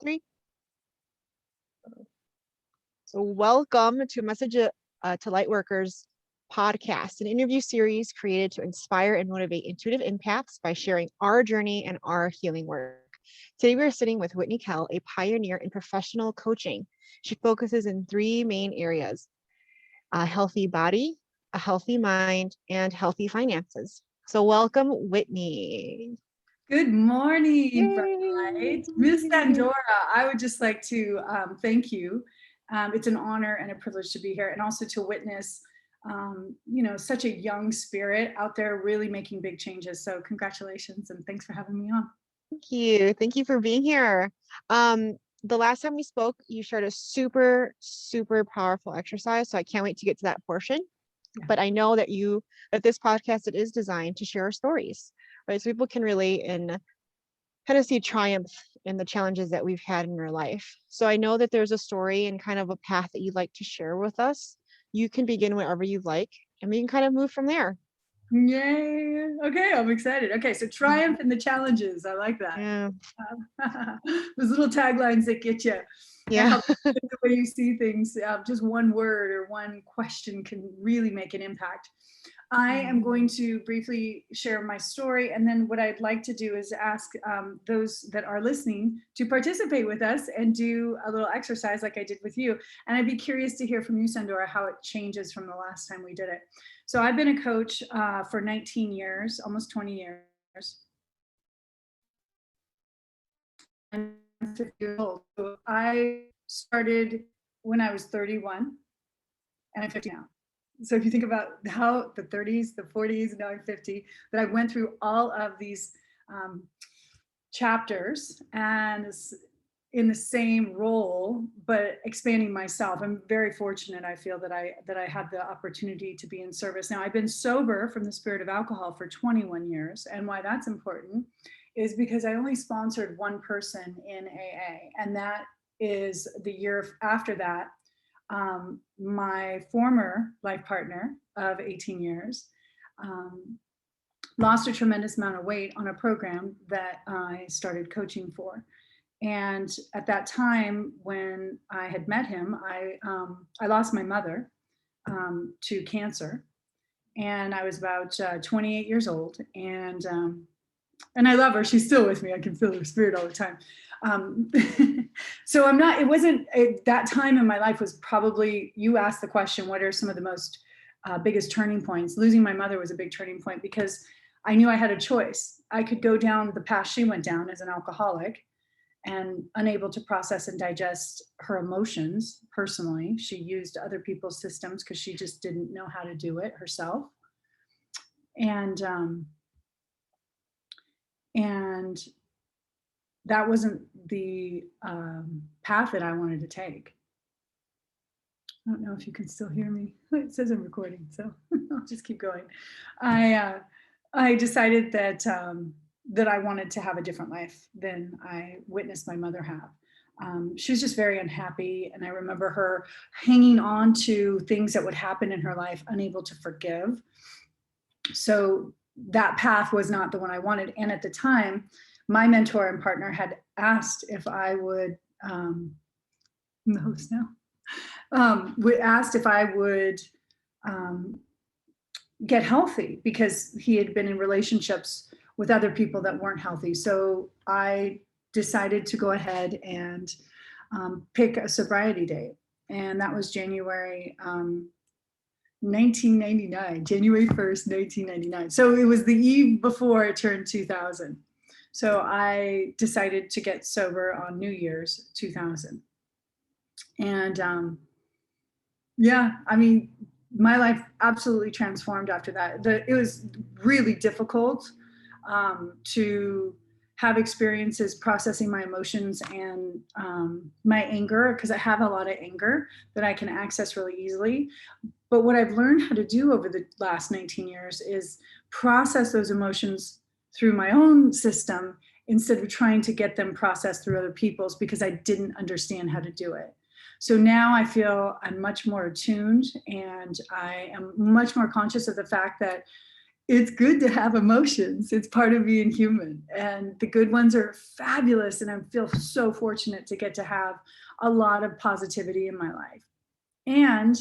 Three. So welcome to Message to Lightworkers podcast, an interview series created to inspire and motivate intuitive empaths by sharing our journey and our healing work. Today we are sitting with Whitney Kell, a pioneer in professional coaching. She focuses in three main areas: a healthy body, a healthy mind, and healthy finances. So welcome, Whitney. Good morning, Yay. Bright. Miss Sandora, I would just like to thank you. It's an honor and a privilege to be here, and also to witness, such a young spirit out there really making big changes. So congratulations, and thanks for having me on. Thank you. Thank you for being here. The last time we spoke, you shared a super, super powerful exercise. So I can't wait to get to that portion. Yeah. But I know that this podcast, it is designed to share our stories, right? So people can relate and kind of see triumph in the challenges that we've had in our life. So I know that there's a story and kind of a path that you'd like to share with us. You can begin wherever you'd like, and we can kind of move from there. Yay. Okay, I'm excited. Okay, so triumph in the challenges. I like that. Yeah. Those little taglines that get you. Yeah. The way you see things, just one word or one question can really make an impact. I am going to briefly share my story, and then what I'd like to do is ask those that are listening to participate with us and do a little exercise like I did with you. And I'd be curious to hear from you, Sandora, how it changes from the last time we did it. So I've been a coach for 19 years, almost 20 years. I'm 50 years old. So I started when I was 31, and I'm 50 now. So if you think about how the 30s, the 40s, now I'm 50, that I went through all of these chapters and in the same role, but expanding myself. I'm very fortunate. I feel that I had the opportunity to be in service. Now I've been sober from the spirit of alcohol for 21 years. And why that's important is because I only sponsored one person in AA. And that is the year after that. My former life partner of 18 years lost a tremendous amount of weight on a program that I started coaching for. And at that time, when I had met him, I lost my mother to cancer, and I was about 28 years old. And I love her. She's still with me. I can feel her spirit all the time. So it wasn't that time in my life was probably, you asked the question, what are some of the most biggest turning points? Losing my mother was a big turning point because I knew I had a choice. I could go down the path she went down as an alcoholic and unable to process and digest her emotions personally. She used other people's systems because she just didn't know how to do it herself. And that wasn't the path that I wanted to take. I don't know if you can still hear me. It says I'm recording, so I'll just keep going. I decided that that I wanted to have a different life than I witnessed my mother have. She was just very unhappy, and I remember her hanging on to things that would happen in her life, unable to forgive. So that path was not the one I wanted. And at the time, my mentor and partner had asked if I would, asked if I would get healthy, because he had been in relationships with other people that weren't healthy. So I decided to go ahead and pick a sobriety date. And that was January 1999, January 1st, 1999. So it was the eve before it turned 2000. So I decided to get sober on New Year's 2000. And my life absolutely transformed after that. It was really difficult to have experiences processing my emotions and my anger, because I have a lot of anger that I can access really easily. But what I've learned how to do over the last 19 years is process those emotions through my own system instead of trying to get them processed through other people's, because I didn't understand how to do it. So now I feel I'm much more attuned, and I am much more conscious of the fact that it's good to have emotions. It's part of being human. And the good ones are fabulous. And I feel so fortunate to get to have a lot of positivity in my life. And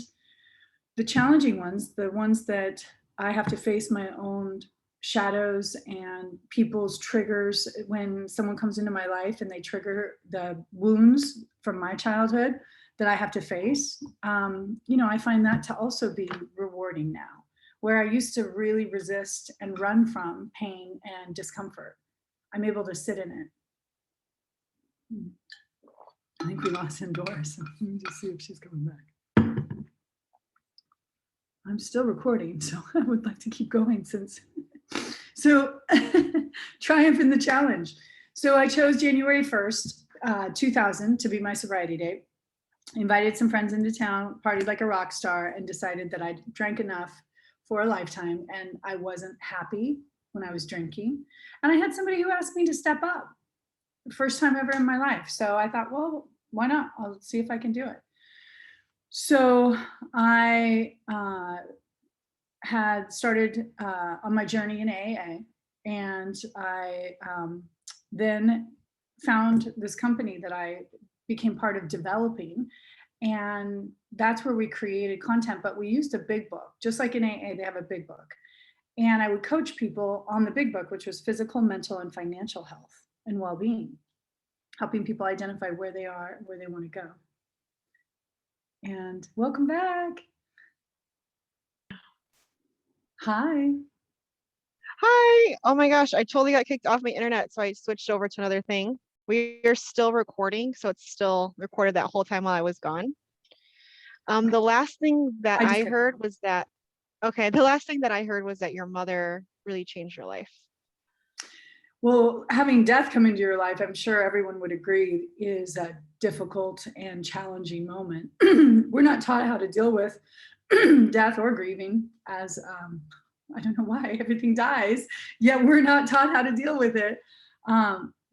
the challenging ones, the ones that I have to face my own shadows and people's triggers when someone comes into my life and they trigger the wounds from my childhood that I have to face. I find that to also be rewarding now, where I used to really resist and run from pain and discomfort. I'm able to sit in it. I think we lost Sandora, so let me just see if she's coming back. I'm still recording, so I would like to keep going so triumph in the challenge. So I chose January 1st, 2000 to be my sobriety date. Invited some friends into town, partied like a rock star, and decided that I drank enough for a lifetime. And I wasn't happy when I was drinking. And I had somebody who asked me to step up, first time ever in my life. So I thought, well, why not? I'll see if I can do it. So I had started on my journey in AA, and I then found this company that I became part of developing. And that's where we created content, but we used a big book, just like in AA, they have a big book. And I would coach people on the big book, which was physical, mental, and financial health and well-being, helping people identify where they are, where they want to go. And welcome back. Hi. Hi. Oh my gosh, I totally got kicked off my internet, so I switched over to another thing. We are still recording, so it's still recorded that whole time while I was gone. The last thing that I heard was that, okay, the last thing that I heard was that your mother really changed your life. Well, having death come into your life, I'm sure everyone would agree, is a difficult and challenging moment. We're not taught how to deal with death or grieving, as I don't know why everything dies, yet we're not taught how to deal with it,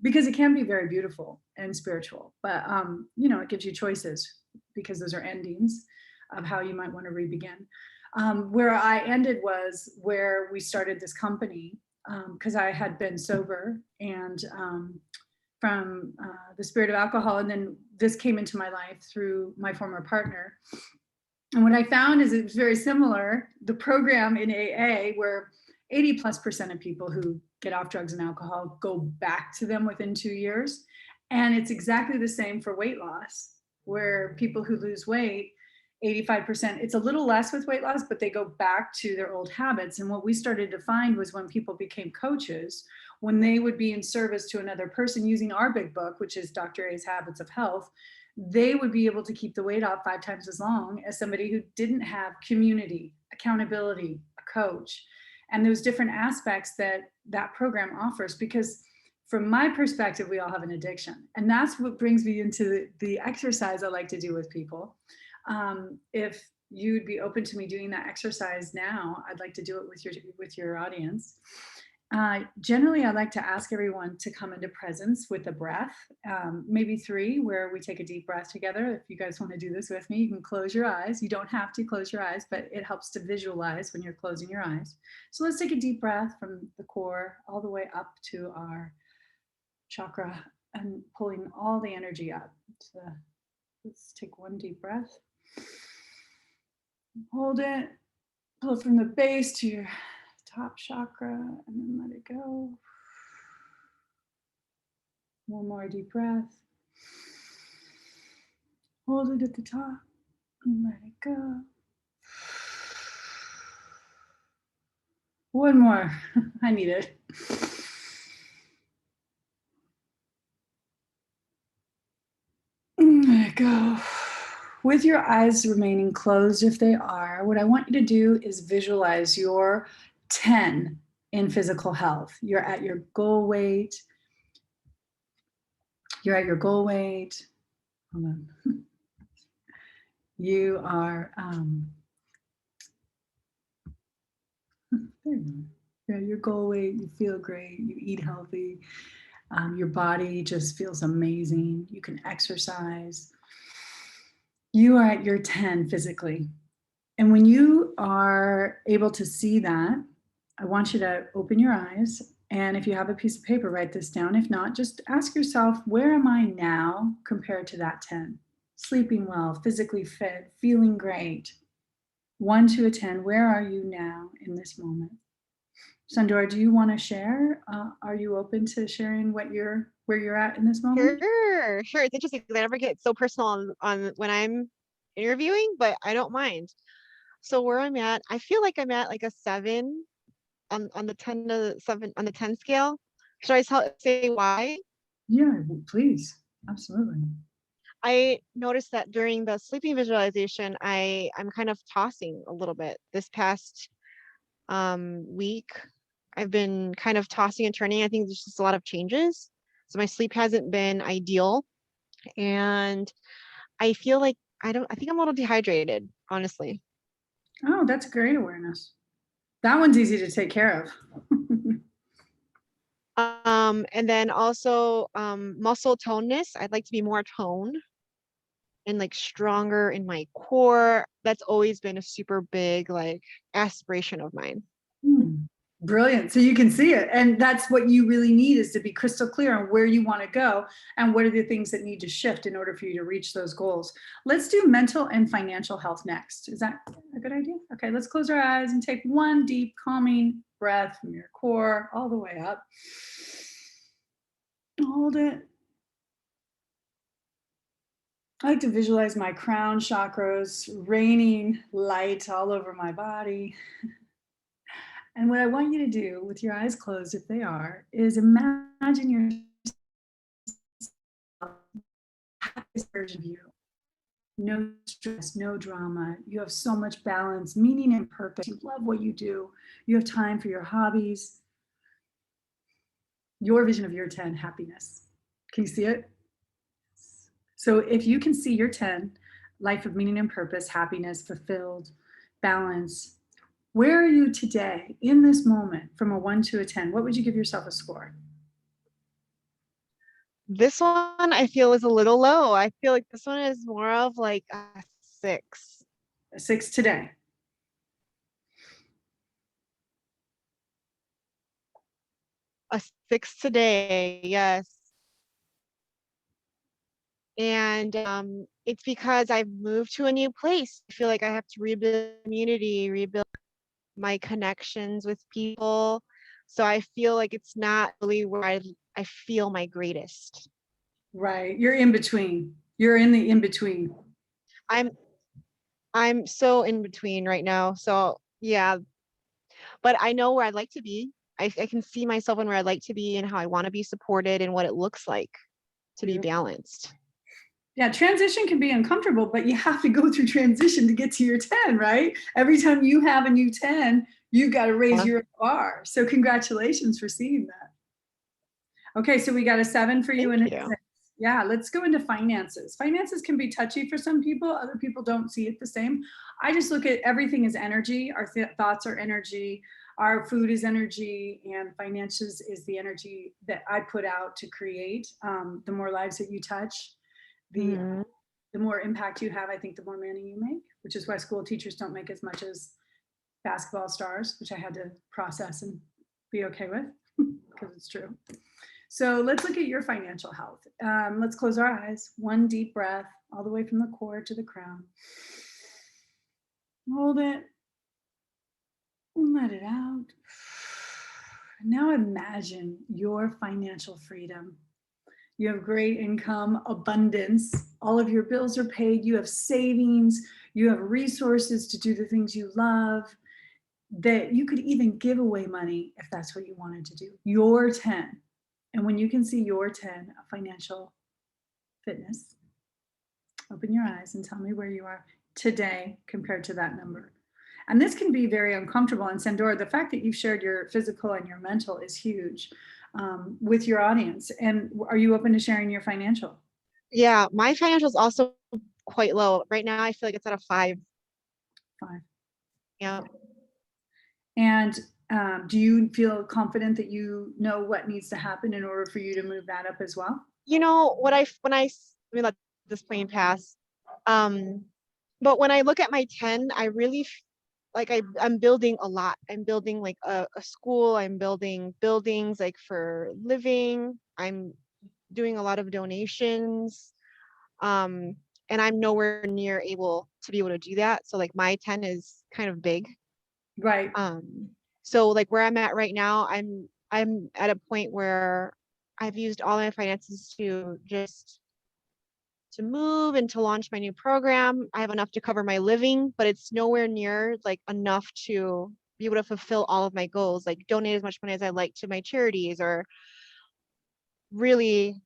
because it can be very beautiful and spiritual. But it gives you choices, because those are endings of how you might want to re-begin. Where I ended was where we started this company, because I had been sober and from the spirit of alcohol. And then this came into my life through my former partner. And what I found is it was very similar. The program in AA, where 80+% of people who get off drugs and alcohol go back to them within 2 years. And it's exactly the same for weight loss, where people who lose weight, 85%, it's a little less with weight loss, but they go back to their old habits. And what we started to find was when people became coaches, when they would be in service to another person using our big book, which is Dr. A's Habits of Health, they would be able to keep the weight off 5 times as long as somebody who didn't have community, accountability, a coach, and those different aspects that that program offers. Because from my perspective, we all have an addiction. And that's what brings me into the exercise I like to do with people. If you'd be open to me doing that exercise now, I'd like to do it with your audience. Generally, I like to ask everyone to come into presence with a breath, maybe 3, where we take a deep breath together. If you guys want to do this with me, you can close your eyes. You don't have to close your eyes, but it helps to visualize when you're closing your eyes. So let's take a deep breath from the core all the way up to our chakra and pulling all the energy up. So let's take one deep breath. Hold it, pull it from the base to your top chakra, and then let it go. One more deep breath. Hold it at the top and let it go. One more. I need it. Let it go. With your eyes remaining closed, if they are, what I want you to do is visualize your 10 in physical health. You're at your goal weight. You're at your goal weight. Hold on. You are, there you are. You're at your goal weight. You feel great. You eat healthy. Your body just feels amazing. You can exercise. You are at your 10 physically. And when you are able to see that, I want you to open your eyes. And if you have a piece of paper, write this down. If not, just ask yourself, where am I now compared to that 10? Sleeping well, physically fit, feeling great. 1 to a 10, where are you now in this moment? Sandora, do you want to share? Are you open to sharing where you're at in this moment? Sure. It's interesting because I never get so personal on when I'm interviewing, but I don't mind. So where I'm at, I feel like I'm at like a 7 on the 10 to 7 on the 10 scale. Should I say why? Yeah, please. Absolutely. I noticed that during the sleeping visualization, I'm kind of tossing a little bit. This past week, I've been kind of tossing and turning. I think there's just a lot of changes. So my sleep hasn't been ideal. And I feel like I think I'm a little dehydrated, honestly. Oh, that's great awareness. That one's easy to take care of. And then also muscle toneness. I'd like to be more toned and like stronger in my core. That's always been a super big like aspiration of mine. Hmm. Brilliant. So you can see it. And that's what you really need, is to be crystal clear on where you want to go and what are the things that need to shift in order for you to reach those goals. Let's do mental and financial health next. Is that a good idea? Okay, let's close our eyes and take one deep, calming breath from your core all the way up. Hold it. I like to visualize my crown chakras raining light all over my body. And what I want you to do with your eyes closed, if they are, is imagine yourself happiest version of you. No stress, no drama. You have so much balance, meaning, and purpose. You love what you do. You have time for your hobbies. Your vision of your 10, happiness. Can you see it? So if you can see your 10, life of meaning and purpose, happiness, fulfilled, balance, where are you today in this moment from a 1 to a 10? What would you give yourself a score? This one I feel is a little low. I feel like this one is more of like a 6. A 6 today. A 6 today, yes. And it's because I've moved to a new place. I feel like I have to rebuild community, rebuild my connections with people. So I feel like it's not really where I feel my greatest. Right. You're in between. You're in the in between. I'm I'm so in between right now. So yeah, but I know where I'd like to be. I can see myself and where I'd like to be and how I want to be supported and what it looks like to be Beautiful. balanced. Yeah, transition can be uncomfortable, but you have to go through transition to get to your 10, right? Every time you have a new 10, you've got to raise Yeah. your bar. So congratulations for seeing that. Okay, so we got a 7 for you Thank and a you. 6. Yeah, let's go into finances. Finances can be touchy for some people. Other people don't see it the same. I just look at everything as energy. Our thoughts are energy. Our food is energy, and finances is the energy that I put out to create. The more lives that you touch, the Mhm. the more impact you have, I think the more money you make, which is why school teachers don't make as much as basketball stars, which I had to process and be okay with because it's true. So let's look at your financial health. Let's close our eyes. One deep breath all the way from the core to the crown. Hold it and let it out. Now imagine your financial freedom. You have great income, abundance. All of your bills are paid. You have savings. You have resources to do the things you love. That you could even give away money if that's what you wanted to do. Your 10. And when you can see your 10 of financial fitness, open your eyes and tell me where you are today compared to that number. And this can be very uncomfortable. And Sandora, the fact that you've shared your physical and your mental is huge with your audience. And are you open to sharing your financial? Yeah, my financials also quite low. Right now I feel like it's at a 5. 5. Yeah. And do you feel confident that you know what needs to happen in order for you to move that up as well? You know, let me let this plane pass. Um, but when I look at my 10, I really like I'm building a lot. I'm building like a school. I'm building buildings like for living. I'm doing a lot of donations. Um, and I'm nowhere near able to be able to do that. So like my 10 is kind of big. Right. Um, so like where I'm at right now, I'm at a point where I've used all my finances to just to move and to launch my new program. I have enough to cover my living, but it's nowhere near like enough to be able to fulfill all of my goals, like donate as much money as I like to my charities or really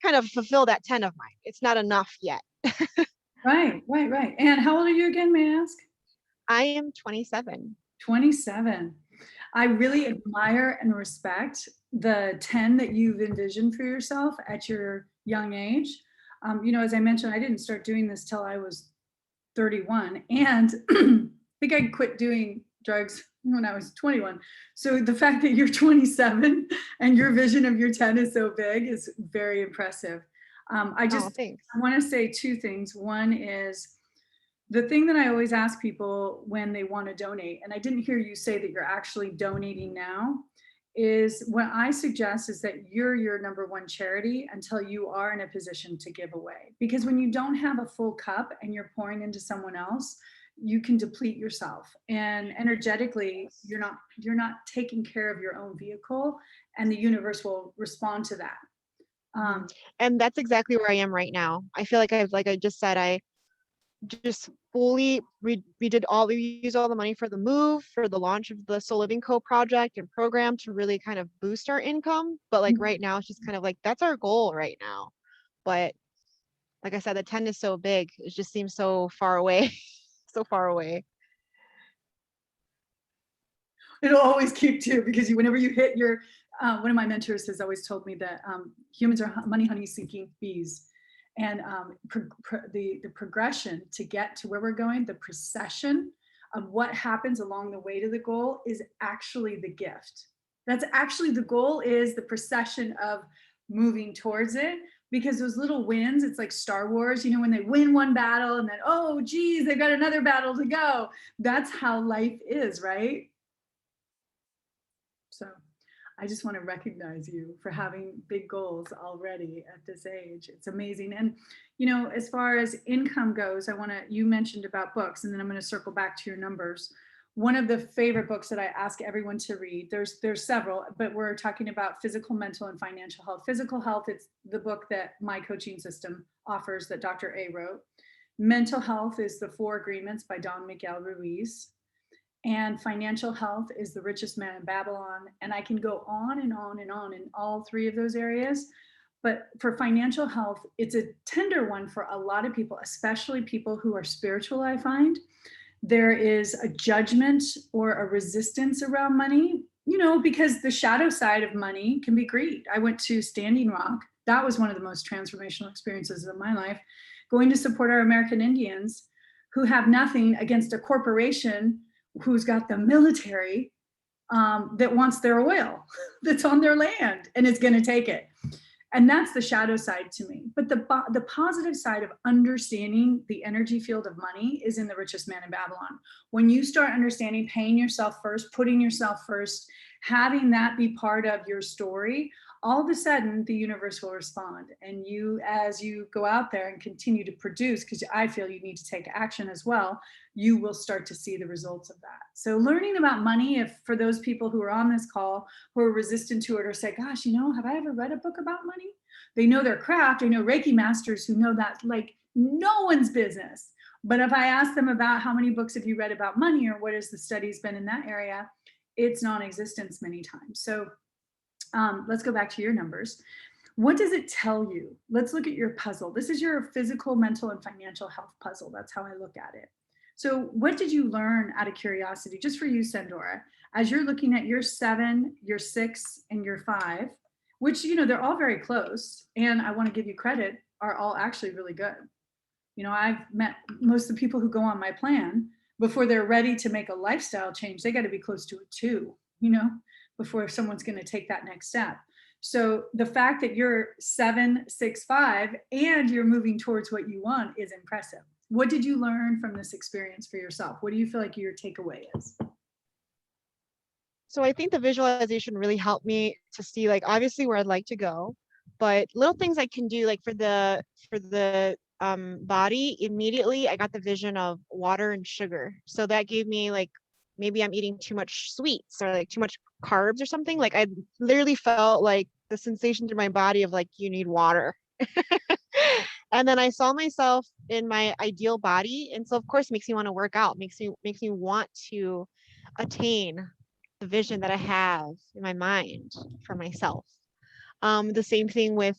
kind of fulfill that 10 of mine. It's not enough yet. Right, right, right. And how old are you again, may I ask? I am 27. 27. I really admire and respect the 10 that you've envisioned for yourself at your young age. As I mentioned, I didn't start doing this till I was 31, and I think I quit doing drugs when I was 21. So the fact that you're 27 and your vision of your 10 is so big is very impressive. I Oh, just thanks. want to say two things. One is the thing that I always ask people when they want to donate, and I didn't hear you say that you're actually donating now, is what I suggest is that you're your number one charity until you are in a position to give away. Because when you don't have a full cup and you're pouring into someone else, you can deplete yourself. And energetically, you're not taking care of your own vehicle, and the universe will respond to that. Mhm. Um, And that's exactly where I am right now. I feel like I just said, I just fully we used all the money for the move, for the launch of the Soul Living Co project and program to really kind of boost our income. But like right now, it's just kind of like that's our goal right now. But like I said, the 10 is so big, it just seems so far away, so far away. It'll always keep too, because whenever you hit your, one of my mentors has always told me that humans are money honey seeking bees, and the progression to get to where we're going, the procession of what happens along the way to the goal is actually the gift. That's actually the goal, is the procession of moving towards it. Because those little wins, it's like Star Wars, when they win one battle and then, oh geez, they've got another battle to go. That's how life is, right? So I just want to recognize you for having big goals already at this age. It's amazing. And, as far as income goes, you mentioned about books, and then I'm going to circle back to your numbers. One of the favorite books that I ask everyone to read, there's several, but we're talking about physical, mental, and financial health. Physical health, it's the book that my coaching system offers that Dr. A wrote. Mental health is The Four Agreements by Don Miguel Ruiz. And financial health is The Richest Man in Babylon. And I can go on and on and on in all three of those areas. But for financial health, it's a tender one for a lot of people, especially people who are spiritual, I find. There is a judgment or a resistance around money, because the shadow side of money can be greed. I went to Standing Rock. That was one of the most transformational experiences of my life, going to support our American Indians who have nothing against a corporation who's got the military that wants their oil that's on their land and is going to take it. And that's the shadow side to me. But the positive side of understanding the energy field of money is in The Richest Man in Babylon. When you start understanding paying yourself first, putting yourself first, having that be part of your story, all of a sudden the universe will respond. And you, as you go out there and continue to produce, because I feel you need to take action as well, you will start to see the results of that. So learning about money, if for those people who are on this call who are resistant to it or say, gosh, have I ever read a book about money? They know their craft. I know Reiki masters who know that like no one's business. But if I ask them about how many books have you read about money or what has the studies been in that area, it's non-existence many times. So let's go back to your numbers. What does it tell you? Let's look at your puzzle. This is your physical, mental, and financial health puzzle. That's how I look at it. So what did you learn out of curiosity, just for you, Sandora, as you're looking at your 7, your 6, and your 5, which, they're all very close, and I want to give you credit, are all actually really good. I've met most of the people who go on my plan before they're ready to make a lifestyle change. They got to be close to a 2, before someone's going to take that next step. So the fact that you're 7, 6, 5, and you're moving towards what you want is impressive. What did you learn from this experience for yourself? What do you feel like your takeaway is? So I think the visualization really helped me to see like obviously where I'd like to go, but little things I can do like for the body immediately I got the vision of water and sugar. So that gave me like maybe I'm eating too much sweets or like too much carbs or something. Like I literally felt like the sensation through my body of like you need water. And then I saw myself in my ideal body. And so of course it makes me want to work out, makes me want to attain the vision that I have in my mind for myself. The same thing with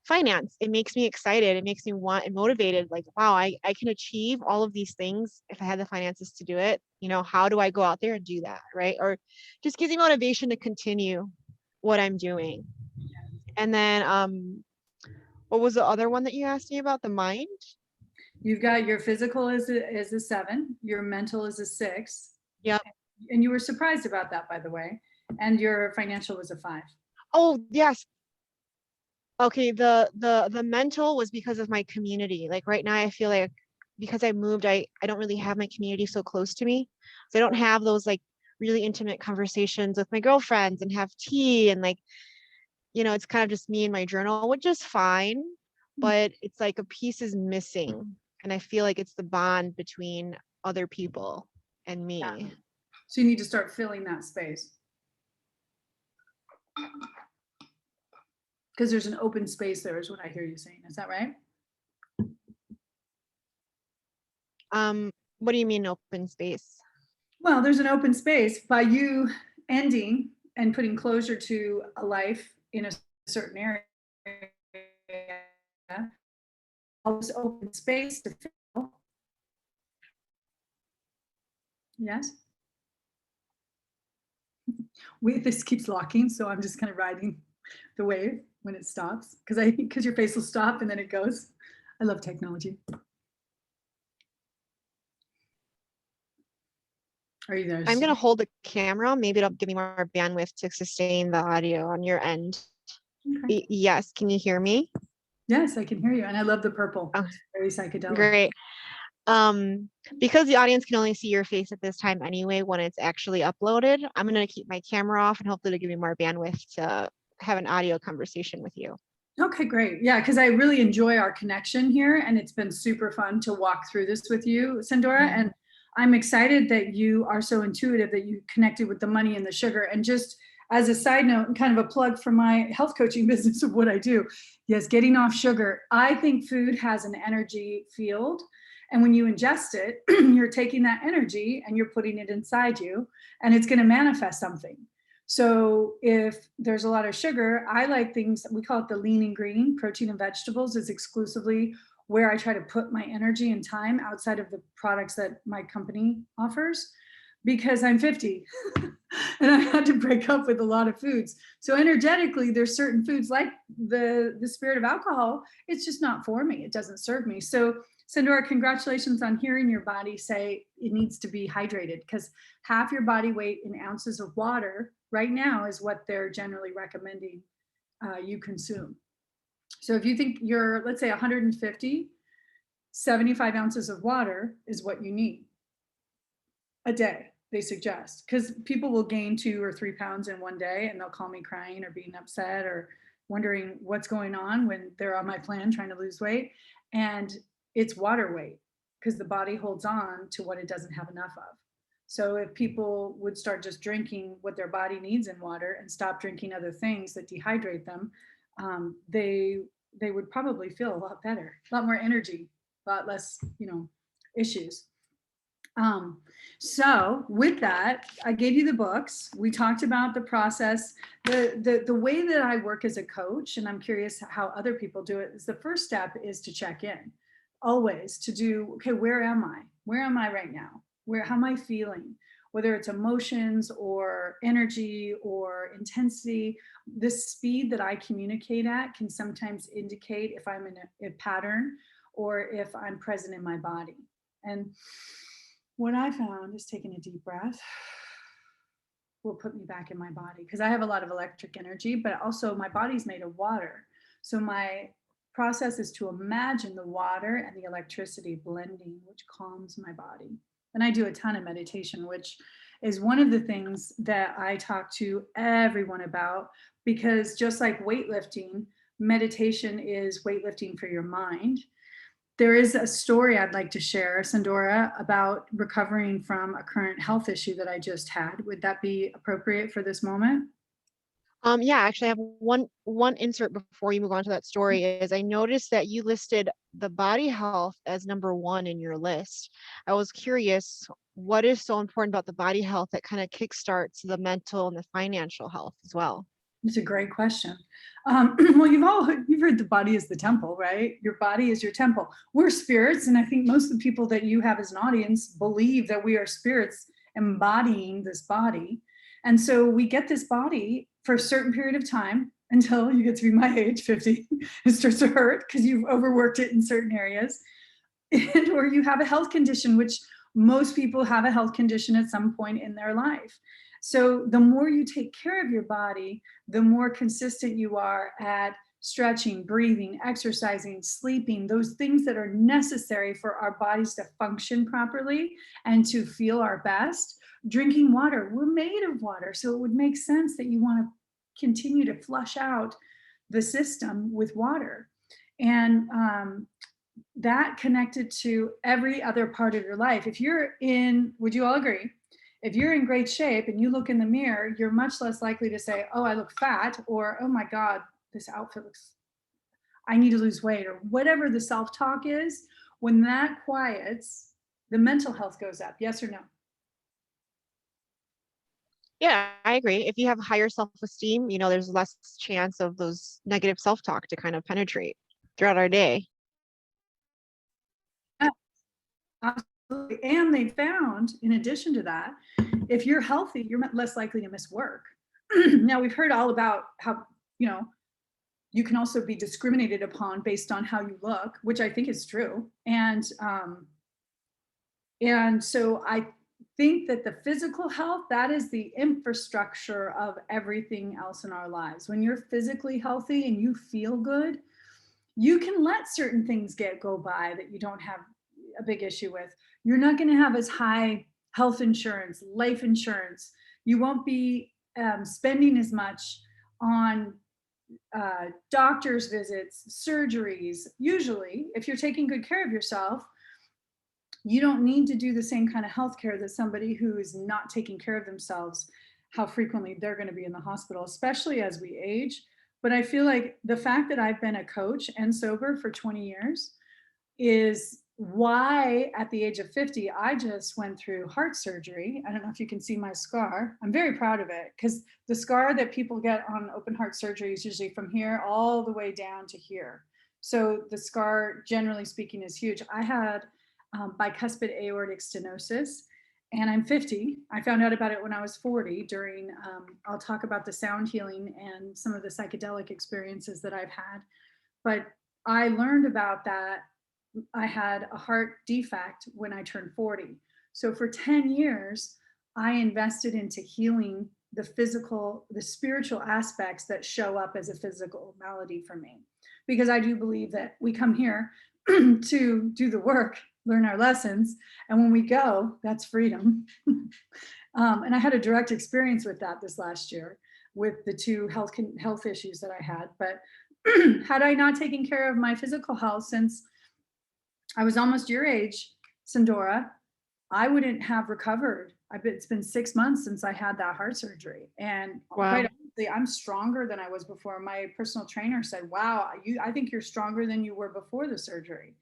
finance. It makes me excited. It makes me want and motivated. Like, wow, I can achieve all of these things if I had the finances to do it. You know, how do I go out there and do that? Right. Or just gives me motivation to continue what I'm doing. And then what was the other one that you asked me about? The mind? You've got your physical is a 7, your mental is a 6. Yep. And you were surprised about that, by the way. And your financial was a 5. Oh, yes. Okay, the mental was because of my community. Like right now I feel like because I moved, I don't really have my community so close to me. So I don't have those like really intimate conversations with my girlfriends and have tea and like, you know, it's kind of just me and my journal, which is fine, but it's like a piece is missing. And I feel like it's the bond between other people and Yeah. me. So you need to start filling that space. Because there's an open space there, is what I hear you saying. Is that right? What do you mean open space? Well, there's an open space by you ending and putting closure to a life in a certain area. All this open space to fill. Yes. This keeps locking, so I'm just kind of riding the wave when it stops because your face will stop and then it goes. I love technology. Are you there? I'm going to hold the camera. Maybe it'll give me more bandwidth to sustain the audio on your end. Okay. Yes, can you hear me? Yes, I can hear you. And I love the purple. Oh, It's very psychedelic. great. Because the audience can only see your face at this time anyway when it's actually uploaded, I'm going to keep my camera off and hopefully it'll give me more bandwidth to have an audio conversation with you. Okay, great. Yeah, because I really enjoy our connection here, and it's been super fun to walk through this with you, Sandora. And I'm excited that you are so intuitive that you connected with the money and the sugar. And just as a side note, and kind of a plug for my health coaching business of what I do, yes, getting off sugar. I think food has an energy field. And when you ingest it, you're taking that energy and you're putting it inside you, and it's going to manifest something. So if there's a lot of sugar, I like things, we call it the lean and green. Protein and vegetables is exclusively where I try to put my energy and time outside of the products that my company offers, because I'm 50 and I had to break up with a lot of foods. So energetically, there's certain foods like the spirit of alcohol. It's just not for me. It doesn't serve me. So Sandora, congratulations on hearing your body say it needs to be hydrated, because half your body weight in ounces of water right now is what they're generally recommending you consume. So if you think you're, let's say 150, 75 ounces of water is what you need a day, they suggest, because people will gain 2 or 3 pounds in one day and they'll call me crying or being upset or wondering what's going on when they're on my plan trying to lose weight. And it's water weight, because the body holds on to what it doesn't have enough of. So if people would start just drinking what their body needs in water and stop drinking other things that dehydrate them, they would probably feel a lot better, a lot more energy, a lot less, issues. So with that, I gave you the books. We talked about the process. The way that I work as a coach, and I'm curious how other people do it, is the first step is to check in, always to do, okay, where am I? Where am I right now? How am I feeling? Whether it's emotions or energy or intensity, the speed that I communicate at can sometimes indicate if I'm in a pattern or if I'm present in my body. And what I found is taking a deep breath will put me back in my body, because I have a lot of electric energy, but also my body's made of water. So my process is to imagine the water and the electricity blending, which calms my body. And I do a ton of meditation, which is one of the things that I talk to everyone about, because just like weightlifting, meditation is weightlifting for your mind. There is a story I'd like to share, Sandora, about recovering from a current health issue that I just had. Would that be appropriate for this moment? Yeah, actually, I have one insert before you move on to that story. Is I noticed that you listed the body health as number one in your list. I was curious, what is so important about the body health that kind of kickstarts the mental and the financial health as well? It's a great question. Well, you've heard the body is the temple, right? Your body is your temple. We're spirits, and I think most of the people that you have as an audience believe that we are spirits embodying this body. And so we get this body for a certain period of time until you get to be my age, 50. It starts to hurt because you've overworked it in certain areas, and, or you have a health condition, which most people have a health condition at some point in their life. So the more you take care of your body, the more consistent you are at stretching, breathing, exercising, sleeping, those things that are necessary for our bodies to function properly and to feel our best. Drinking water, we're made of water. So it would make sense that you want to continue to flush out the system with water. And that connected to every other part of your life. If you're in, would you all agree? If you're in great shape and you look in the mirror, you're much less likely to say, oh, I look fat, or, oh my God, this outfit looks, I need to lose weight, or whatever the self-talk is. When that quiets, the mental health goes up. Yes or no? Yeah, I agree. If you have higher self-esteem, there's less chance of those negative self-talk to kind of penetrate throughout our day. Yeah, absolutely. And they found, in addition to that, if you're healthy, you're less likely to miss work. Now, we've heard all about how, you can also be discriminated upon based on how you look, which I think is true. And so I think that the physical health, that is the infrastructure of everything else in our lives. When you're physically healthy and you feel good, you can let certain things go by that you don't have a big issue with. You're not going to have as high health insurance, life insurance. You won't be spending as much on doctor's visits, surgeries. Usually, if you're taking good care of yourself, you don't need to do the same kind of health care that somebody who is not taking care of themselves, how frequently they're going to be in the hospital, especially as we age. But I feel like the fact that I've been a coach and sober for 20 years is why at the age of 50, I just went through heart surgery. I don't know if you can see my scar. I'm very proud of it, because the scar that people get on open heart surgery is usually from here all the way down to here. So the scar, generally speaking, is huge. I had bicuspid aortic stenosis, and I'm 50. I found out about it when I was 40 during, I'll talk about the sound healing and some of the psychedelic experiences that I've had. But I learned about that. I had a heart defect when I turned 40. So for 10 years, I invested into healing the physical, the spiritual aspects that show up as a physical malady for me. Because I do believe that we come here to do the work, learn our lessons, and when we go, that's freedom. And I had a direct experience with that this last year with the two health issues that I had. But had I not taken care of my physical health since I was almost your age, Sandora, I wouldn't have recovered. It's been 6 months since I had that heart surgery. And quite Wow. honestly, I'm stronger than I was before. My personal trainer said, wow, I think you're stronger than you were before the surgery.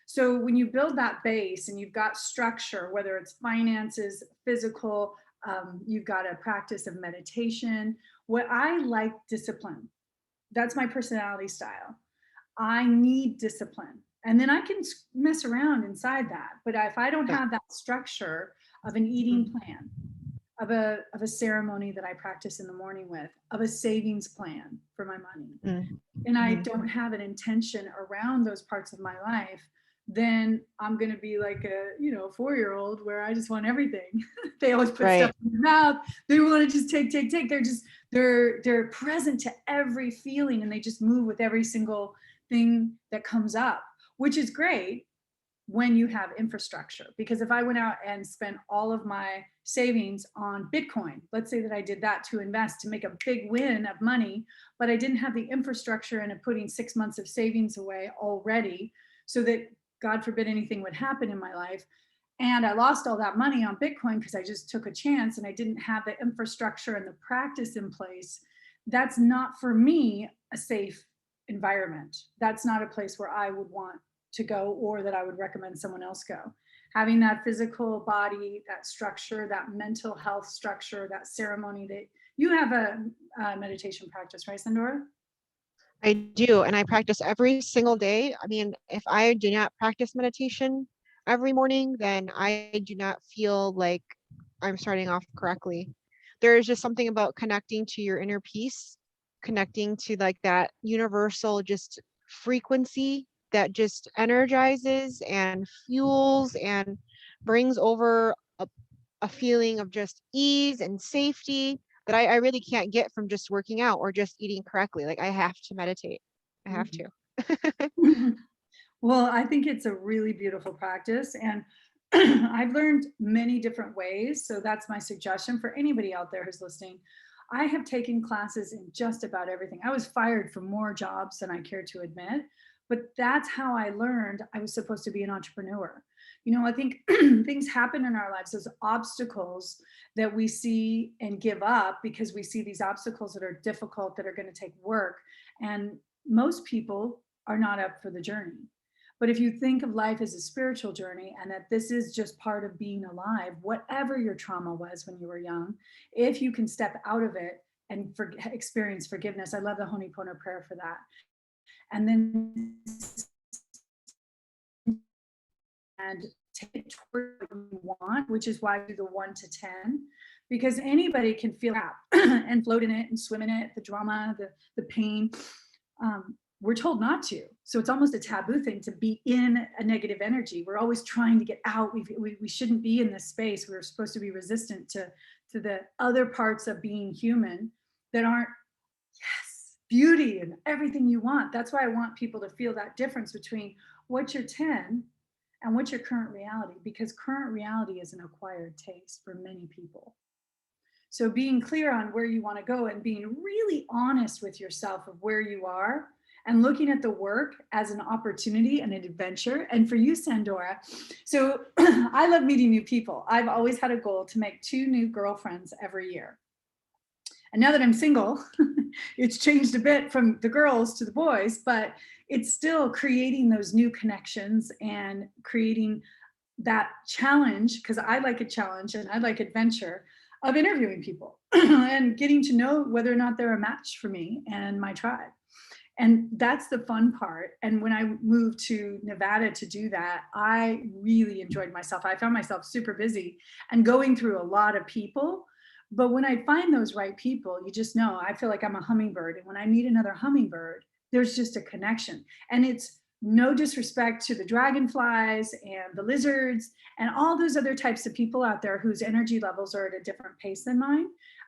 So when you build that base and you've got structure, whether it's finances, physical, you've got a practice of meditation. What I like, discipline. That's my personality style. I need discipline. And then I can mess around inside that. But if I don't have that structure of an eating plan, of a ceremony that I practice in the morning with, of a savings plan for my money, and I don't have an intention around those parts of my life, then I'm going to be like a 4-year-old where I just want everything. They always put stuff in their mouth. They want to just take. They're present to every feeling, and they just move with every single thing that comes up, which is great when you have infrastructure. Because if I went out and spent all of my savings on Bitcoin, let's say that I did that to invest to make a big win of money, but I didn't have the infrastructure and putting 6 months of savings away already so that God forbid anything would happen in my life. And I lost all that money on Bitcoin because I just took a chance and I didn't have the infrastructure and the practice in place. That's not for me a safe environment. That's not a place where I would want to go or that I would recommend someone else go. Having that physical body, that structure, that mental health structure, that ceremony, that you have a meditation practice, right, Sandora? I do, and I practice every single day. I mean, if I do not practice meditation every morning, then I do not feel like I'm starting off correctly. There is just something about connecting to your inner peace, connecting to like that universal just frequency that just energizes and fuels and brings over a feeling of just ease and safety that I really can't get from just working out or just eating correctly. Like I have to meditate. I have to. Well, I think it's a really beautiful practice. And I've learned many different ways. So that's my suggestion for anybody out there who's listening. I have taken classes in just about everything. I was fired from more jobs than I care to admit, but that's how I learned I was supposed to be an entrepreneur. I think things happen in our lives, those obstacles that we see and give up because we see these obstacles that are difficult, that are going to take work. And most people are not up for the journey. But if you think of life as a spiritual journey and that this is just part of being alive, whatever your trauma was when you were young, if you can step out of it and experience forgiveness, I love the Ho'oponopono prayer for that. And then and take it toward what you want, which is why I do the 1 to 10, because anybody can feel crap and float in it and swim in it, the drama, the pain. We're told not to. So it's almost a taboo thing to be in a negative energy. We're always trying to get out. We shouldn't be in this space. We're supposed to be resistant to the other parts of being human that aren't, yes, beauty and everything you want. That's why I want people to feel that difference between what's your 10 and what's your current reality, because current reality is an acquired taste for many people. So being clear on where you want to go and being really honest with yourself of where you are and looking at the work as an opportunity and an adventure. And for you, Sandora, so I love meeting new people. I've always had a goal to make 2 new girlfriends every year. And now that I'm single, it's changed a bit from the girls to the boys, but it's still creating those new connections and creating that challenge, because I like a challenge and I like adventure of interviewing people and getting to know whether or not they're a match for me and my tribe. And that's the fun part. And when I moved to Nevada to do that, I really enjoyed myself. I found myself super busy and going through a lot of people. But when I find those right people, you just know, I feel like I'm a hummingbird. And when I meet another hummingbird, there's just a connection. And it's no disrespect to the dragonflies and the lizards and all those other types of people out there whose energy levels are at a different pace than mine.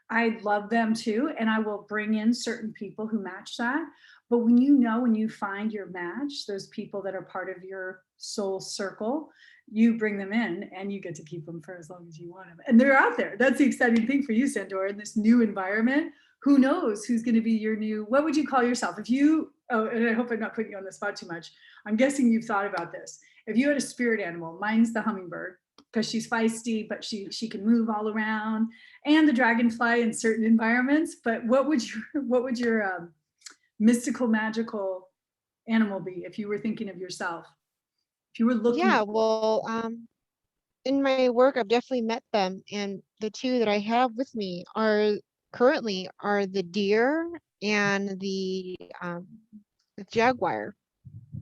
I love them too. And I will bring in certain people who match that. But when you find your match, those people that are part of your soul circle, you bring them in and you get to keep them for as long as you want them. And they're out there. That's the exciting thing for you, Sandora, in this new environment. Who knows who's going to be your new, what would you call yourself? If you, oh, and I hope I'm not putting you on the spot too much. I'm guessing you've thought about this. If you had a spirit animal, mine's the hummingbird because she's feisty, but she can move all around, and the dragonfly in certain environments. But what would your mystical, magical animal be if you were thinking of yourself? If you were looking Yeah, for. well, in my work, I've definitely met them, and the 2 that I have with me are currently are the deer and the jaguar.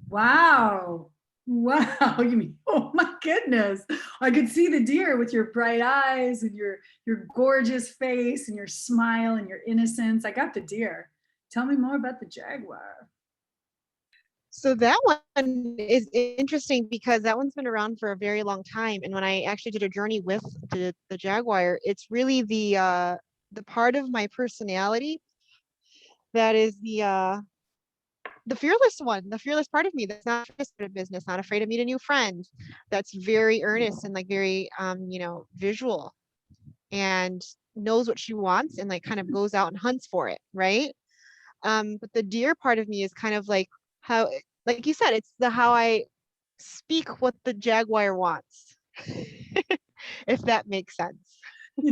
Wow. Wow. You mean, oh my goodness. I could see the deer with your bright eyes and your gorgeous face and your smile and your innocence. I got the deer. Tell me more about the jaguar. So that one is interesting because that one's been around for a very long time. And when I actually did a journey with the jaguar, it's really the part of my personality that is the fearless one, the fearless part of me that's not afraid to start a business, not afraid to meet a new friend, that's very earnest and like very visual and knows what she wants and like kind of goes out and hunts for it, right? But the deer part of me is kind of like how, like you said, it's the how I speak what the jaguar wants, if that makes sense.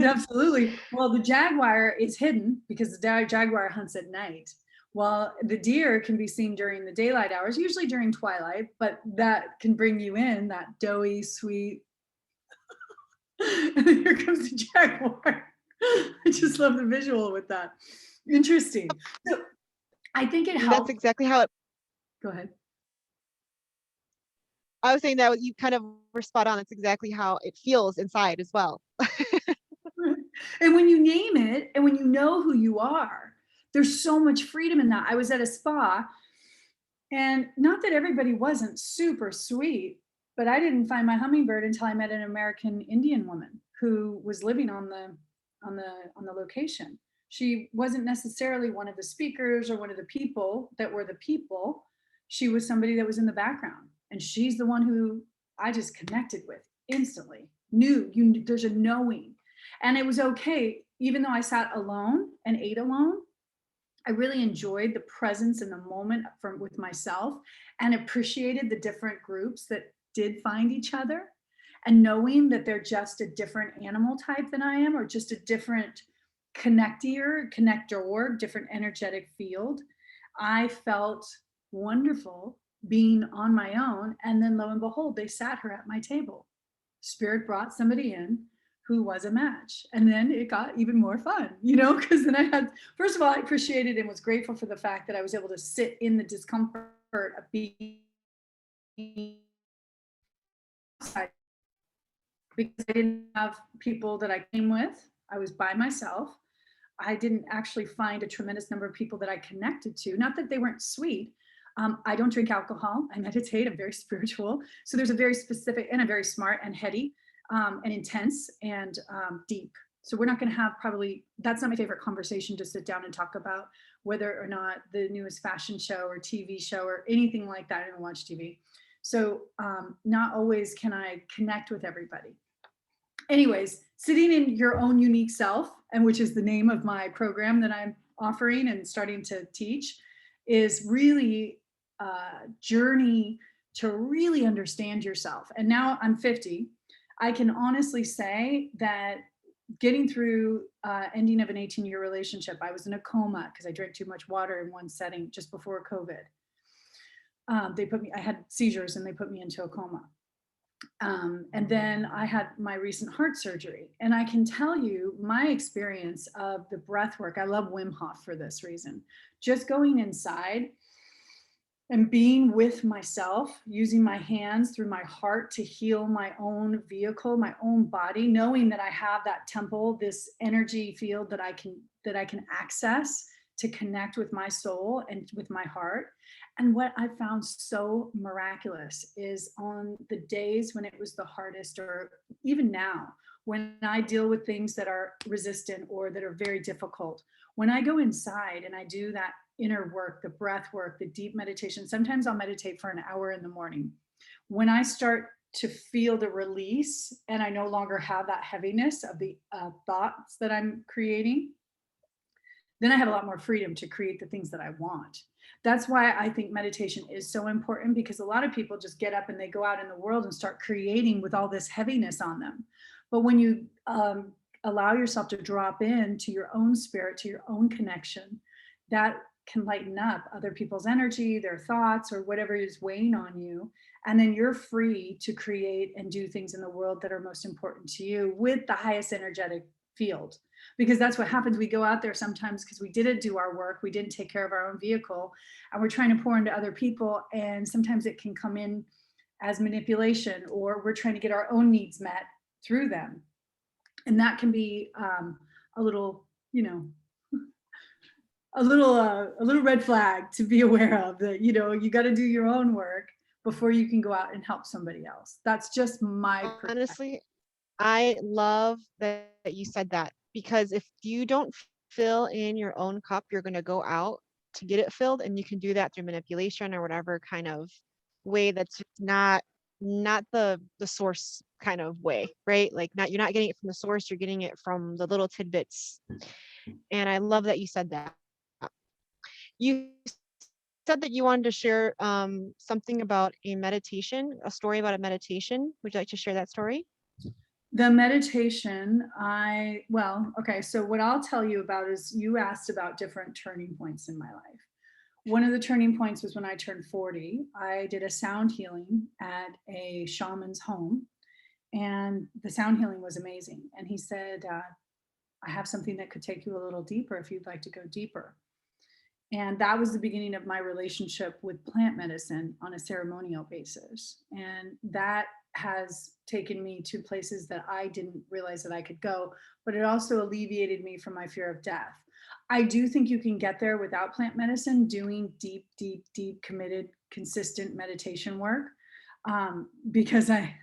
Absolutely. Well, the jaguar is hidden because the jaguar hunts at night, while the deer can be seen during the daylight hours, usually during twilight, but that can bring you in that doughy, sweet. And then here comes the jaguar. I just love the visual with that. Interesting. So I think it And that's helps. exactly how it, Go ahead. I was saying that you kind of were spot on. That's exactly how it feels inside as well. And when you name it and when you know who you are, there's so much freedom in that. I was at a spa, and not that everybody wasn't super sweet, but I didn't find my hummingbird until I met an American Indian woman who was living on the location. She wasn't necessarily one of the speakers or one of the people that were the people. She was somebody that was in the background, and she's the one who I just connected with instantly. Knew you there's a knowing. And it was okay, even though I sat alone and ate alone, I really enjoyed the presence in the moment from with myself and appreciated the different groups that did find each other, and knowing that they're just a different animal type than I am, or just a different connector, different energetic field. I felt wonderful being on my own. And then lo and behold, they sat her at my table. Spirit brought somebody in who was a match. And then it got even more fun, because then I had, first of all, I appreciated and was grateful for the fact that I was able to sit in the discomfort of being outside, because I didn't have people that I came with. I was by myself. I didn't actually find a tremendous number of people that I connected to. Not that they weren't sweet. I don't drink alcohol. I meditate. I'm very spiritual. So there's a very specific, and I'm very smart and heady, and intense and deep. So we're not going to have probably, that's not my favorite conversation to sit down and talk about whether or not the newest fashion show or TV show or anything like that. I don't watch TV. So not always can I connect with everybody. Anyways, sitting in your own unique self, and which is the name of my program that I'm offering and starting to teach, is really a journey to really understand yourself. And now I'm 50. I can honestly say that getting through ending of an 18-year relationship, I was in a coma because I drank too much water in one setting just before COVID. I had seizures and they put me into a coma. And then I had my recent heart surgery. And I can tell you my experience of the breath work. I love Wim Hof for this reason. Just going inside and being with myself, using my hands through my heart to heal my own vehicle, my own body, knowing that I have that temple, this energy field that I can access to connect with my soul and with my heart. And what I found so miraculous is on the days when it was the hardest, or even now, when I deal with things that are resistant or that are very difficult, when I go inside and I do that inner work, the breath work, the deep meditation, sometimes I'll meditate for an hour in the morning. When I start to feel the release and I no longer have that heaviness of the thoughts that I'm creating, then I have a lot more freedom to create the things that I want. That's why I think meditation is so important, because a lot of people just get up and they go out in the world and start creating with all this heaviness on them. But when you allow yourself to drop into your own spirit, to your own connection, that can lighten up other people's energy, their thoughts, or whatever is weighing on you. And then you're free to create and do things in the world that are most important to you with the highest energetic field. Because that's what happens. We go out there sometimes because we didn't do our work, we didn't take care of our own vehicle, and we're trying to pour into other people. And sometimes it can come in as manipulation, or we're trying to get our own needs met through them. And that can be a little, a little red flag to be aware of, that you got to do your own work before you can go out and help somebody else. That's just my perspective. Honestly, I love that you said that, because if you don't fill in your own cup, you're going to go out to get it filled, and you can do that through manipulation or whatever kind of way that's not the source kind of way, right? Like, not, you're not getting it from the source, you're getting it from the little tidbits. And I love that you said that. You said that you wanted to share something about a meditation, a story about a meditation. Would you like to share that story? The meditation, okay, so what I'll tell you about is, you asked about different turning points in my life. One of the turning points was when I turned 40. I did a sound healing at a shaman's home, and the sound healing was amazing. And he said, I have something that could take you a little deeper if you'd like to go deeper. And that was the beginning of my relationship with plant medicine on a ceremonial basis. And that has taken me to places that I didn't realize that I could go, but it also alleviated me from my fear of death. I do think you can get there without plant medicine, doing deep, deep, deep, committed, consistent meditation work. Because I'm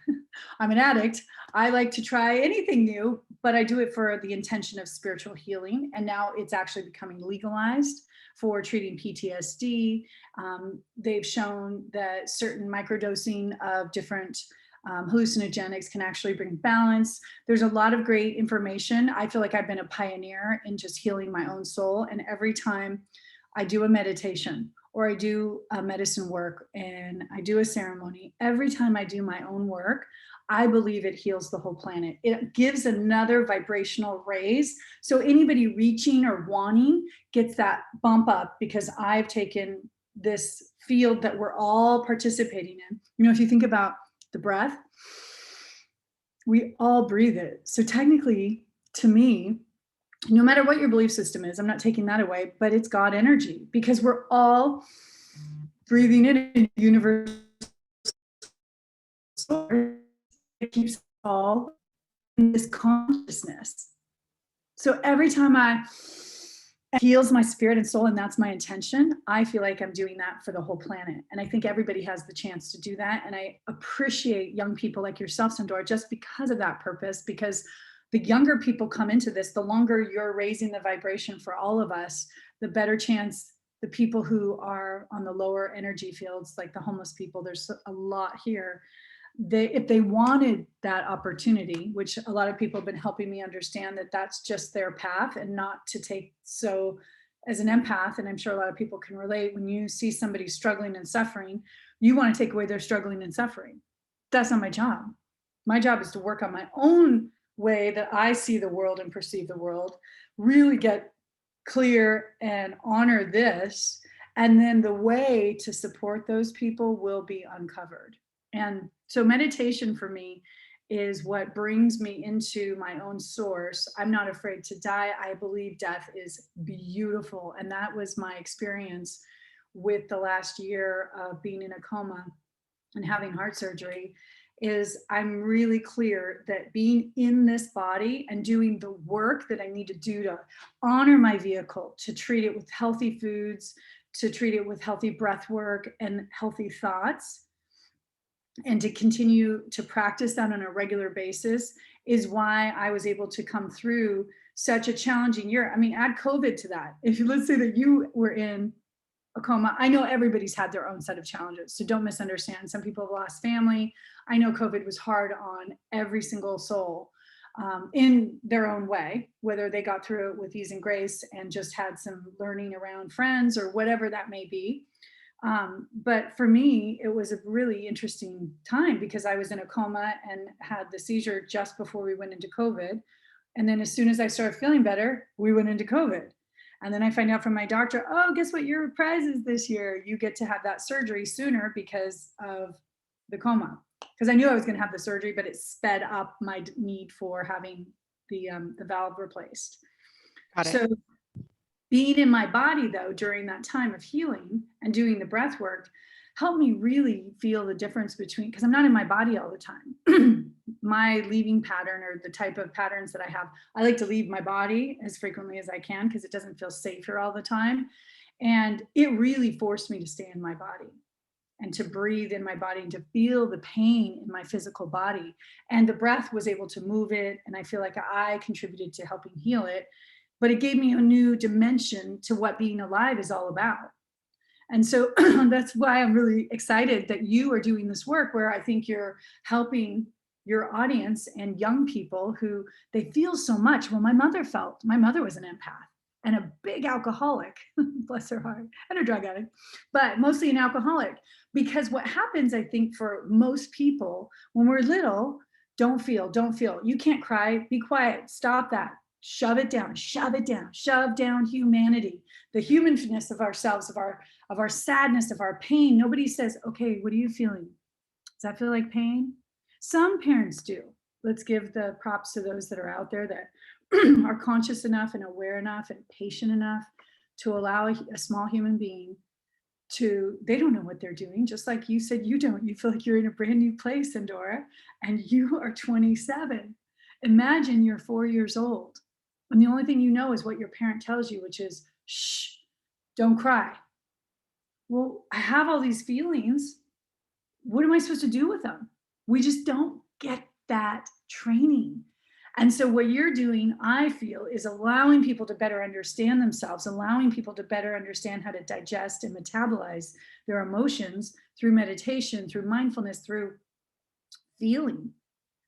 an addict, I like to try anything new, but I do it for the intention of spiritual healing. And now it's actually becoming legalized for treating PTSD. They've shown that certain microdosing of different hallucinogenics can actually bring balance. There's a lot of great information. I feel like I've been a pioneer in just healing my own soul. And every time I do a meditation, or I do a medicine work, and I do a ceremony, every time I do my own work, I believe it heals the whole planet. It gives another vibrational raise. So anybody reaching or wanting gets that bump up, because I've taken this field that we're all participating in. You know, if you think about the breath, we all breathe it. So technically, to me, no matter what your belief system is, I'm not taking that away, but it's God energy, because we're all breathing it in universe. It keeps all in this consciousness. So every time it heals my spirit and soul, and that's my intention, I feel like I'm doing that for the whole planet. And I think everybody has the chance to do that. And I appreciate young people like yourself, Sandora, just because of that purpose, because the younger people come into this, the longer you're raising the vibration for all of us, the better chance the people who are on the lower energy fields, like the homeless people, there's a lot here. If they wanted that opportunity, which a lot of people have been helping me understand, that that's just their path, and not to take, so as an empath, and I'm sure a lot of people can relate, when you see somebody struggling and suffering, you want to take away their struggling and suffering. That's not my job. My job is to work on my own way that I see the world and perceive the world, really get clear and honor this, and then the way to support those people will be uncovered. And so meditation for me is what brings me into my own source. I'm not afraid to die. I believe death is beautiful. And that was my experience with the last year of being in a coma and having heart surgery. Is I'm really clear that being in this body and doing the work that I need to do to honor my vehicle, to treat it with healthy foods, to treat it with healthy breath work and healthy thoughts, and to continue to practice that on a regular basis, is why I was able to come through such a challenging year. I mean, add COVID to that. If you, let's say that you were in a coma, I know everybody's had their own set of challenges, so don't misunderstand. Some people have lost family. I know COVID was hard on every single soul in their own way, whether they got through it with ease and grace and just had some learning around friends or whatever that may be. But for me, it was a really interesting time, because I was in a coma and had the seizure just before we went into COVID. And then as soon as I started feeling better, we went into COVID. And then I find out from my doctor, oh, guess what your prize is this year? You get to have that surgery sooner because of the coma. Because I knew I was going to have the surgery, but it sped up my need for having the valve replaced. Got it. So being in my body, though, during that time of healing and doing the breath work helped me really feel the difference between, because I'm not in my body all the time. My leaving pattern, or the type of patterns that I have, I like to leave my body as frequently as I can, because it doesn't feel safe here all the time. And it really forced me to stay in my body and to breathe in my body and to feel the pain in my physical body. And the breath was able to move it. And I feel like I contributed to helping heal it. but it gave me a new dimension to what being alive is all about. And so that's why I'm really excited that you are doing this work, where I think you're helping your audience and young people who they feel so much. Well, my mother was an empath and a big alcoholic, bless her heart, and a drug addict, but mostly an alcoholic. Because what happens, I think, for most people when we're little, don't feel. You can't cry, be quiet, stop that, shove it down, shove down humanity, the humanness of ourselves, of our sadness, of our pain. Nobody says, okay, what are you feeling? Does that feel like pain? Some parents do. Let's give the props to those that are out there that are conscious enough and aware enough and patient enough to allow a small human being to, they don't know what they're doing. Just like you said, you don't. You feel like you're in a brand new place, Sandora, and you are 27. Imagine you're 4 years old, and the only thing you know is what your parent tells you, which is, shh, don't cry. Well, I have all these feelings. What am I supposed to do with them? We just don't get that training. And so what you're doing, I feel, is allowing people to better understand themselves, allowing people to better understand how to digest and metabolize their emotions through meditation, through mindfulness, through feeling.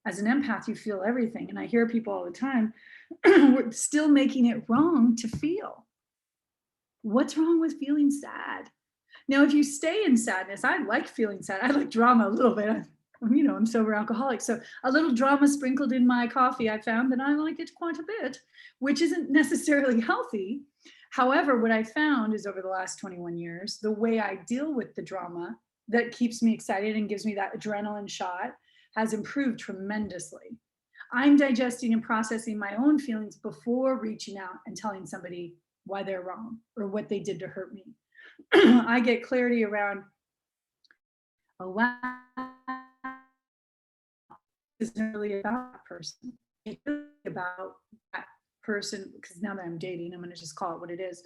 As an empath, you feel everything. And I hear people all the time, we're still making it wrong to feel. What's wrong with feeling sad? Now, if you stay in sadness, I like feeling sad. I like drama a little bit. I'm sober alcoholic. So a little drama sprinkled in my coffee, I found that I like it quite a bit, which isn't necessarily healthy. However, what I found is over the last 21 years, the way I deal with the drama that keeps me excited and gives me that adrenaline shot has improved tremendously. I'm digesting and processing my own feelings before reaching out and telling somebody why they're wrong or what they did to hurt me. I get clarity around, oh, wow, isn't really about that person. It's really about that person, because now that I'm dating, I'm going to just call it what it is.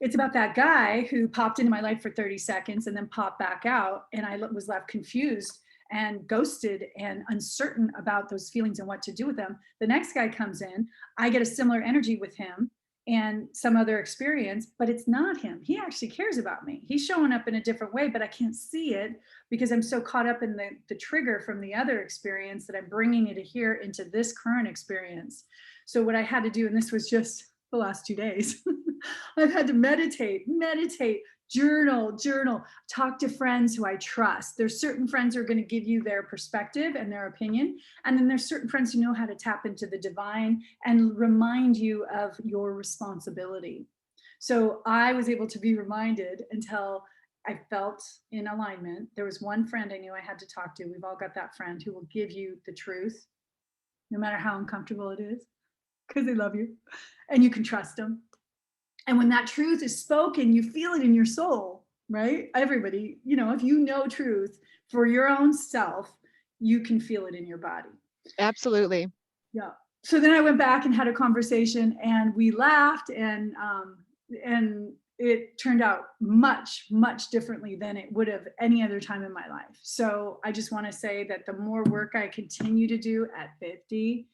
It's about that guy who popped into my life for 30 seconds and then popped back out, and I was left confused and ghosted and uncertain about those feelings and what to do with them. The next guy comes in, I get a similar energy with him and some other experience, but it's not him. He actually cares about me. He's showing up in a different way, but I can't see it because I'm so caught up in the trigger from the other experience that I'm bringing it here into this current experience. So what I had to do, and this was just the last 2 days, I've had to meditate, journal, talk to friends who I trust. There's certain friends who are going to give you their perspective and their opinion. And then there's certain friends who know how to tap into the divine and remind you of your responsibility. So I was able to be reminded until I felt in alignment. There was one friend I knew I had to talk to. We've all got that friend who will give you the truth, no matter how uncomfortable it is, because they love you and you can trust them. And when that truth is spoken, you feel it in your soul, right? Everybody, if you know truth for your own self, you can feel it in your body. Absolutely. Yeah. So then I went back and had a conversation, and we laughed, and it turned out much, much differently than it would have any other time in my life. So I just want to say that the more work I continue to do at 50,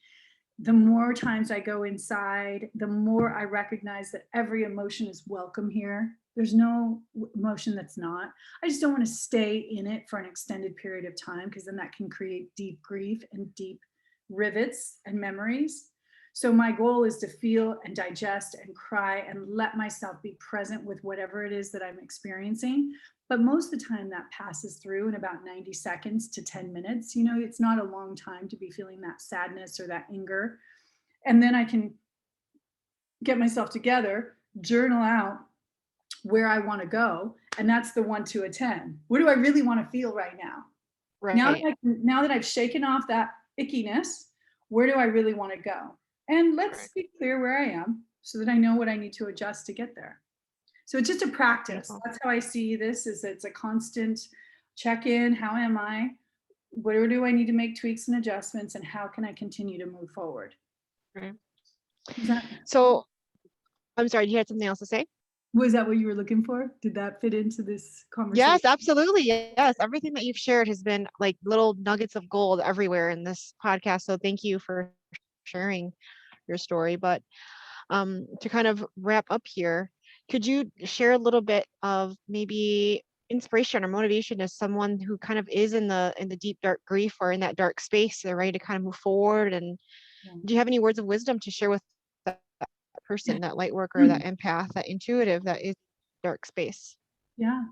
the more times I go inside, the more I recognize that every emotion is welcome here. There's no emotion that's not. I just don't want to stay in it for an extended period of time, because then that can create deep grief and deep rivets and memories. So my goal is to feel and digest and cry and let myself be present with whatever it is that I'm experiencing. But most of the time that passes through in about 90 seconds to 10 minutes. It's not a long time to be feeling that sadness or that anger. And then I can get myself together, journal out where I want to go. And that's the 1 to a 10. What do I really want to feel right now? Right. Now that I've shaken off that ickiness, where do I really want to go? And let's be clear where I am so that I know what I need to adjust to get there. So it's just a practice. Beautiful. That's how I see this, is it's a constant check-in. How am I? Where do I need to make tweaks and adjustments? And how can I continue to move forward? Right. So I'm sorry, you had something else to say? Was that what you were looking for? Did that fit into this conversation? Yes, absolutely. Yes. Everything that you've shared has been like little nuggets of gold everywhere in this podcast. So thank you for sharing your story. But To kind of wrap up here, could you share a little bit of maybe inspiration or motivation as someone who kind of is in the deep dark grief or in that dark space, they're ready to kind of move forward? And do you have any words of wisdom to share with that person, that light worker, that empath, that intuitive that is dark space? Yeah.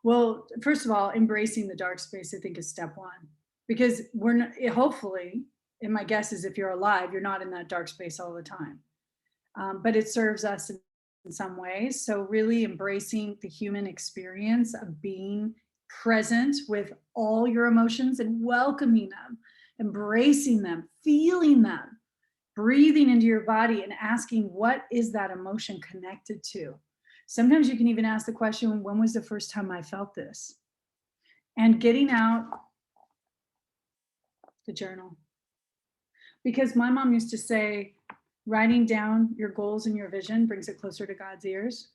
Well, first of all, embracing the dark space, I think, is step one, because we're not, hopefully, and my guess is if you're alive, you're not in that dark space all the time. But it serves us in some ways. So, really embracing the human experience of being present with all your emotions and welcoming them, embracing them, feeling them, breathing into your body and asking, what is that emotion connected to? Sometimes you can even ask the question, when was the first time I felt this? And getting out the journal. Because my mom used to say, writing down your goals and your vision brings it closer to God's ears.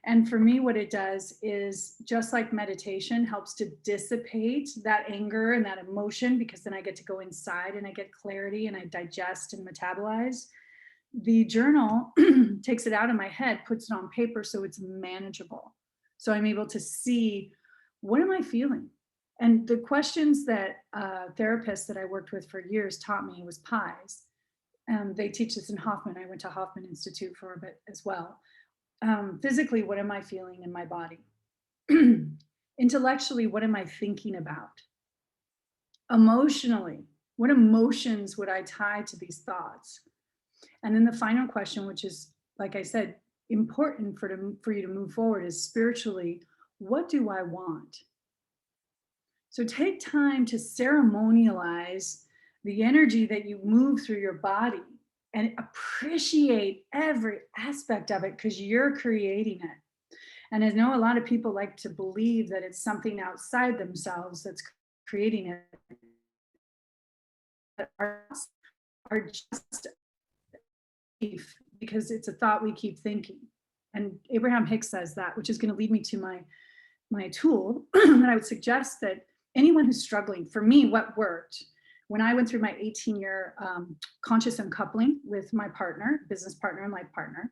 And for me, what it does is, just like meditation helps to dissipate that anger and that emotion, because then I get to go inside and I get clarity and I digest and metabolize. The journal takes it out of my head, puts it on paper so it's manageable. So I'm able to see, what am I feeling? And the questions that therapists that I worked with for years taught me was pies. They teach this in Hoffman. I went to Hoffman Institute for a bit as well. Physically, what am I feeling in my body? Intellectually, what am I thinking about? Emotionally, what emotions would I tie to these thoughts? And then the final question, which is, like I said, important for you to move forward, is spiritually, what do I want? So take time to ceremonialize the energy that you move through your body and appreciate every aspect of it, because you're creating it. And I know a lot of people like to believe that it's something outside themselves that's creating it. But are just because it's a thought we keep thinking. And Abraham Hicks says that, which is going to lead me to my tool that I would suggest that anyone who's struggling, for me, what worked when I went through my 18-year conscious uncoupling with my partner, business partner and life partner,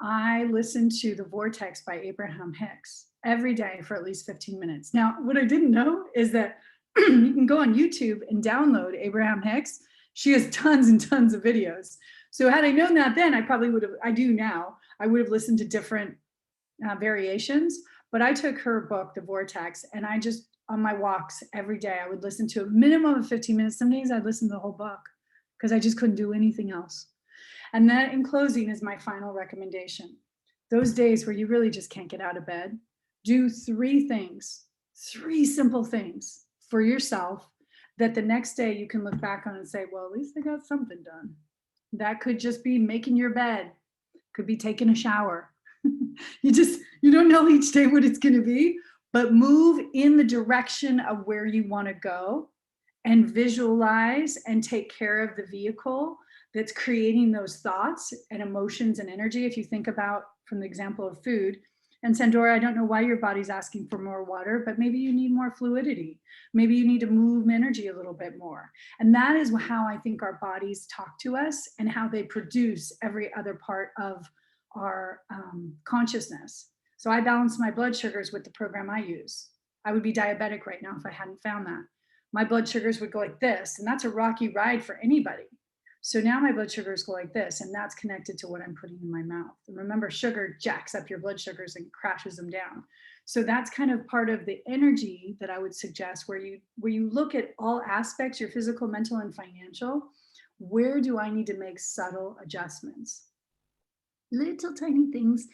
I listened to The Vortex by Abraham Hicks every day for at least 15 minutes. Now, what I didn't know is that you can go on YouTube and download Abraham Hicks. She has tons and tons of videos. So had I known that then, I probably would have, I do now, I would have listened to different variations. But I took her book, The Vortex, and I just, on my walks every day, I would listen to a minimum of 15 minutes. Some days I'd listen to the whole book because I just couldn't do anything else. And that, in closing, is my final recommendation. Those days where you really just can't get out of bed, do 3 things, 3 simple things for yourself that the next day you can look back on and say, well, at least I got something done. That could just be making your bed, could be taking a shower. You don't know each day what it's going to be, but move in the direction of where you want to go and visualize and take care of the vehicle that's creating those thoughts and emotions and energy. If you think about, from the example of food, and Sandora, I don't know why your body's asking for more water, but maybe you need more fluidity. Maybe you need to move energy a little bit more. And that is how I think our bodies talk to us and how they produce every other part of our consciousness. So I balance my blood sugars with the program I use. I would be diabetic right now if I hadn't found that. My blood sugars would go like this, and that's a rocky ride for anybody. So now my blood sugars go like this, and that's connected to what I'm putting in my mouth. And remember, sugar jacks up your blood sugars and crashes them down. So that's kind of part of the energy that I would suggest, where you look at all aspects, your physical, mental, and financial. Where do I need to make subtle adjustments? Little tiny things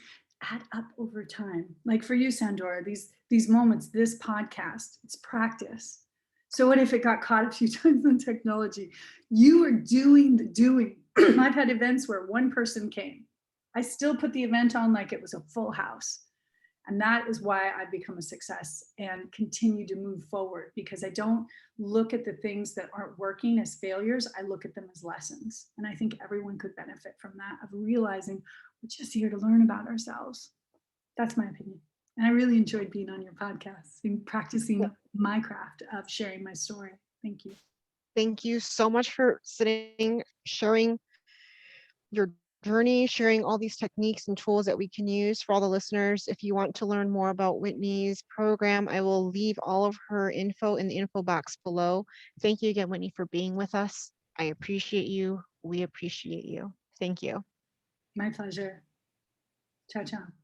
add up over time. Like for you, Sandora, these moments, this podcast, it's practice. So what if it got caught a few times on technology? You are doing the doing. I've had events where one person came. I still put the event on like it was a full house. And that is why I've become a success and continue to move forward, because I don't look at the things that aren't working as failures. I look at them as lessons. And I think everyone could benefit from that, of realizing we're just here to learn about ourselves. That's my opinion. And I really enjoyed being on your podcast and practicing my craft of sharing my story. Thank you. Thank you so much for sharing your journey, sharing all these techniques and tools that we can use for all the listeners. If you want to learn more about Whitney's program, I will leave all of her info in the info box below. Thank you again, Whitney, for being with us. I appreciate you. We appreciate you. Thank you. My pleasure. Ciao, ciao.